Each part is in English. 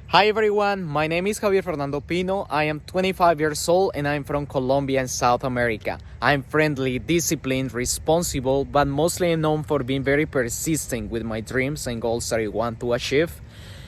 Hi everyone, my name is Javier Pino. I am 25 years old and I'm from Colombia and South America. I'm friendly, disciplined, responsible, but mostly known for being very persistent with my dreams and goals that I want to achieve.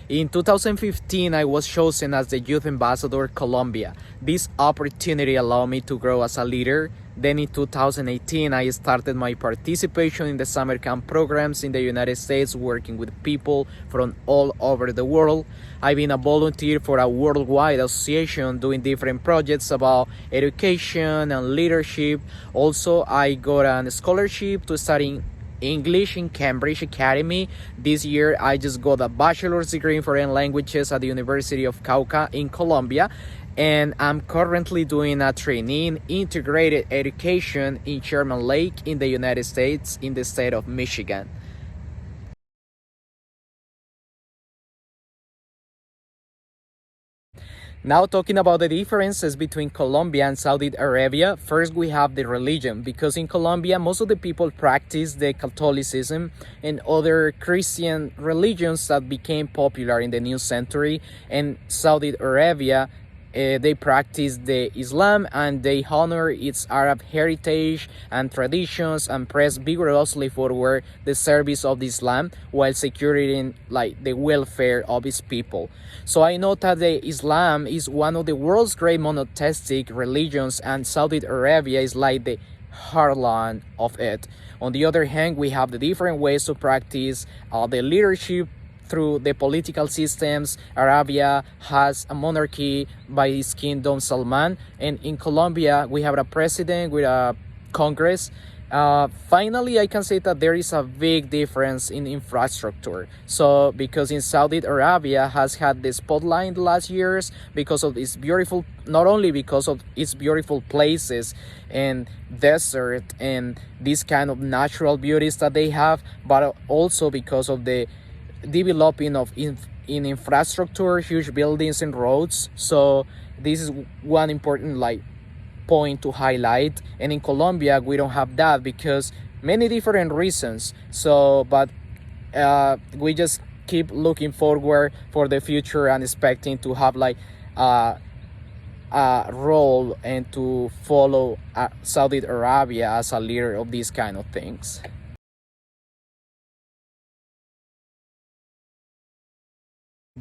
In 2015, I was chosen as the Youth Ambassador Colombia. This opportunity allowed me to grow as a leader. Then in 2018, I started my participation in the summer camp programs in the United States, working with people from all over the world. I've been a volunteer for a worldwide association doing different projects about education and leadership. Also, I got a scholarship to study English in Cambridge Academy. This year, I just got a bachelor's degree in foreign languages at the University of Cauca in Colombia. And I'm currently doing a trainee in integrated education in Sherman Lake in the United States in the state of Michigan. Now talking about the differences between Colombia and Saudi Arabia, first we have the religion, because in Colombia most of the people practice the Catholicism and other Christian religions that became popular in the new century, and Saudi Arabia they practice the Islam and they honor its Arab heritage and traditions and press vigorously forward the service of Islam while securing like the welfare of its people. So I know that the Islam is one of the world's great monotheistic religions and Saudi Arabia is like the heartland of it. On the other hand, we have the different ways to practice the leadership through the political systems. Arabia has a monarchy by his kingdom Salman, and in Colombia we have a president with a Congress. Finally, I can say that there is a big difference in infrastructure. So, because in Saudi Arabia has had the spotlight in the last years because of its beautiful, not only because of its beautiful places and desert and these kind of natural beauties that they have, but also because of the developing of in infrastructure, huge buildings and roads. So this is one important like point to highlight. And in Colombia we don't have that because many different reasons. So but we just keep looking forward for the future and expecting to have like a role and to follow Saudi Arabia as a leader of these kind of things.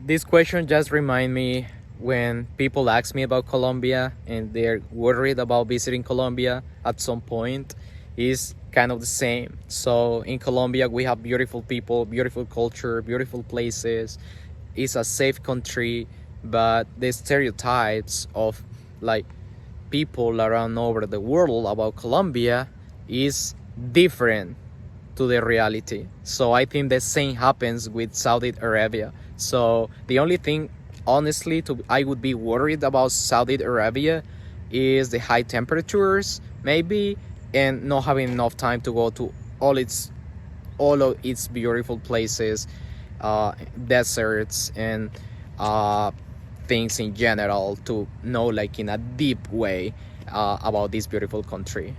This question just remind me when people ask me about Colombia and they're worried about visiting Colombia at some point is kind of the same. So in Colombia we have beautiful people, beautiful culture, beautiful places. It's a safe country, but the stereotypes of like people around over the world about Colombia is different to the reality. So I think the same happens with Saudi Arabia. So the only thing, honestly, I would be worried about Saudi Arabia is the high temperatures, maybe, and not having enough time to go to all of its beautiful places, deserts, and things in general to know, like in a deep way, about this beautiful country.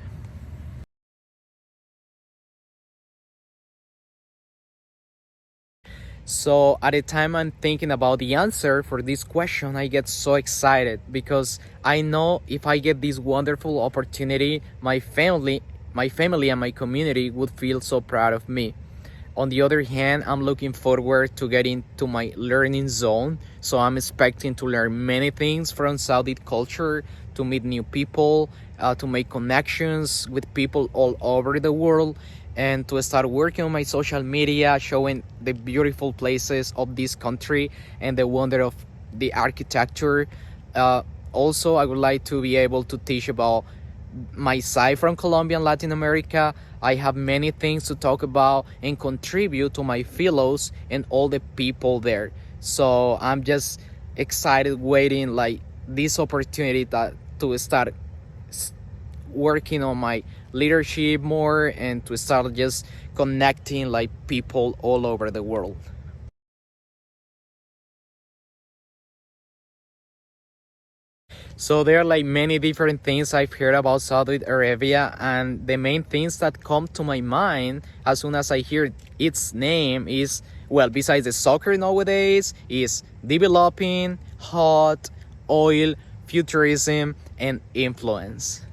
So at the time I'm thinking about the answer for this question, I get so excited because I know if I get this wonderful opportunity, my family and my community would feel so proud of me. On the other hand, I'm looking forward to getting to my learning zone. So I'm expecting to learn many things from Saudi culture, to meet new people, to make connections with people all over the world, and to start working on my social media, showing the beautiful places of this country and the wonder of the architecture. Also, I would like to be able to teach about my side from Colombia and Latin America. I have many things to talk about and contribute to my fellows and all the people there. So I'm just excited waiting like this opportunity to start working on my leadership more and to start just connecting like people all over the world. So there are like many different things I've heard about Saudi Arabia, and the main things that come to my mind as soon as I hear its name is, well, besides the soccer nowadays, is developing, hot, oil, futurism, and influence.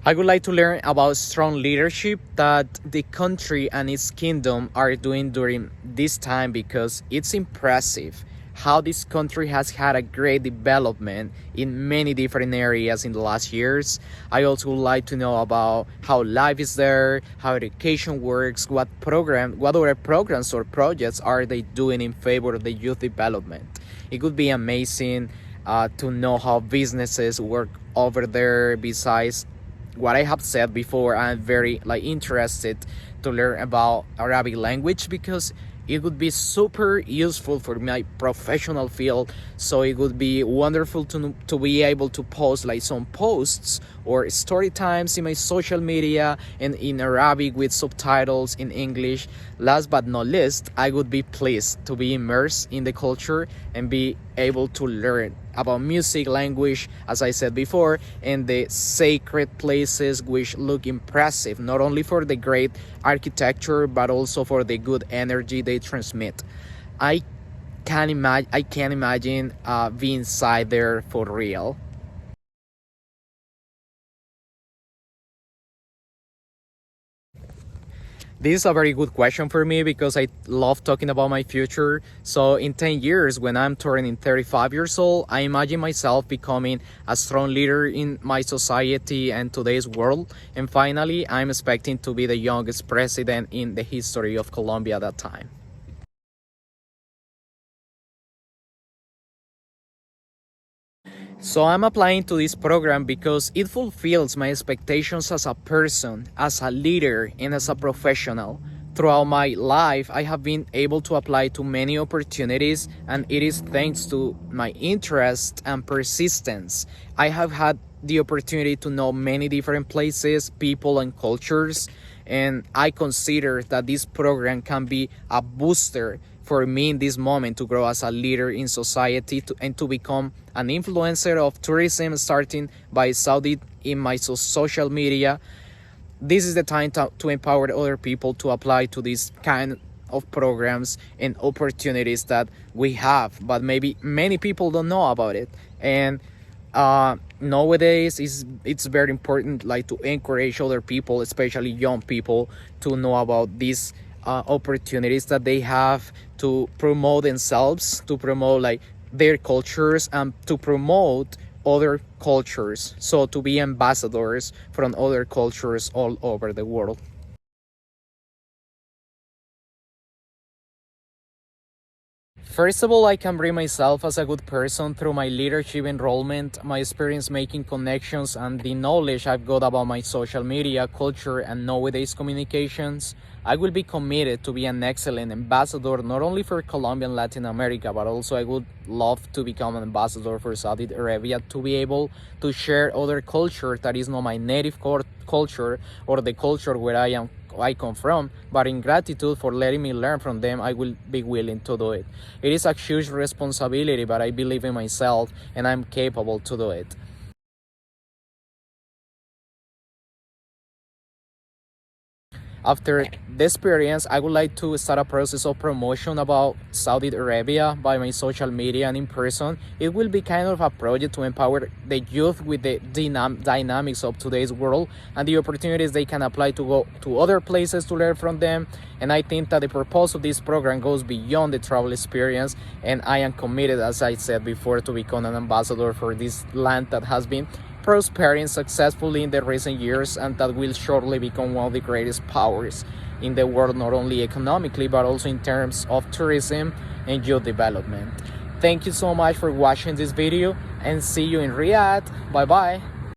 I would like to learn about strong leadership that the country and its kingdom are doing during this time, because it's impressive how this country has had a great development in many different areas in the last years. I also would like to know about how life is there, how education works, what other programs or projects are they doing in favor of the youth development. It would be amazing to know how businesses work over there. Besides what I have said before, I'm very interested to learn about Arabic language, because it would be super useful for my professional field. So it would be wonderful to be able to post some posts or story times in my social media and in Arabic with subtitles in English. Last but not least, I would be pleased to be immersed in the culture and be able to learn about music, language, as I said before, and the sacred places which look impressive, not only for the great architecture, but also for the good energy they transmit. I can't imagine being inside there for real. This is a very good question for me, because I love talking about my future. So in 10 years, when I'm turning 35 years old, I imagine myself becoming a strong leader in my society and today's world. And finally, I'm expecting to be the youngest president in the history of Colombia at that time. So I'm applying to this program because it fulfills my expectations as a person, as a leader, and as a professional. Throughout my life, I have been able to apply to many opportunities, and it is thanks to my interest and persistence. I have had the opportunity to know many different places, people, and cultures, and I consider that this program can be a booster for me in this moment to grow as a leader in society and to become an influencer of tourism, starting by Saudi in my social media. This is the time to empower other people to apply to these kind of programs and opportunities that we have, but maybe many people don't know about it. And nowadays it's very important to encourage other people, especially young people, to know about these opportunities that they have to promote themselves, to promote their cultures, and to promote other cultures, so to be ambassadors from other cultures all over the world. First of all, I can bring myself as a good person through my leadership enrollment, my experience making connections, and the knowledge I've got about my social media, culture, and nowadays communications. I will be committed to be an excellent ambassador, not only for Colombia and Latin America, but also I would love to become an ambassador for Saudi Arabia, to be able to share other culture that is not my native culture or the culture where I come from, but in gratitude for letting me learn from them, I will be willing to do it. It is a huge responsibility, but I believe in myself and I'm capable to do it. After the experience, I would like to start a process of promotion about Saudi Arabia by my social media and in person. It will be kind of a project to empower the youth with the dynamics of today's world and the opportunities they can apply to go to other places to learn from them. And I think that the purpose of this program goes beyond the travel experience, and I am committed, as I said before, to become an ambassador for this land that has been prospering successfully in the recent years and that will shortly become one of the greatest powers in the world, not only economically but also in terms of tourism and youth development. Thank you so much for watching this video, and see you in Riyadh. Bye bye.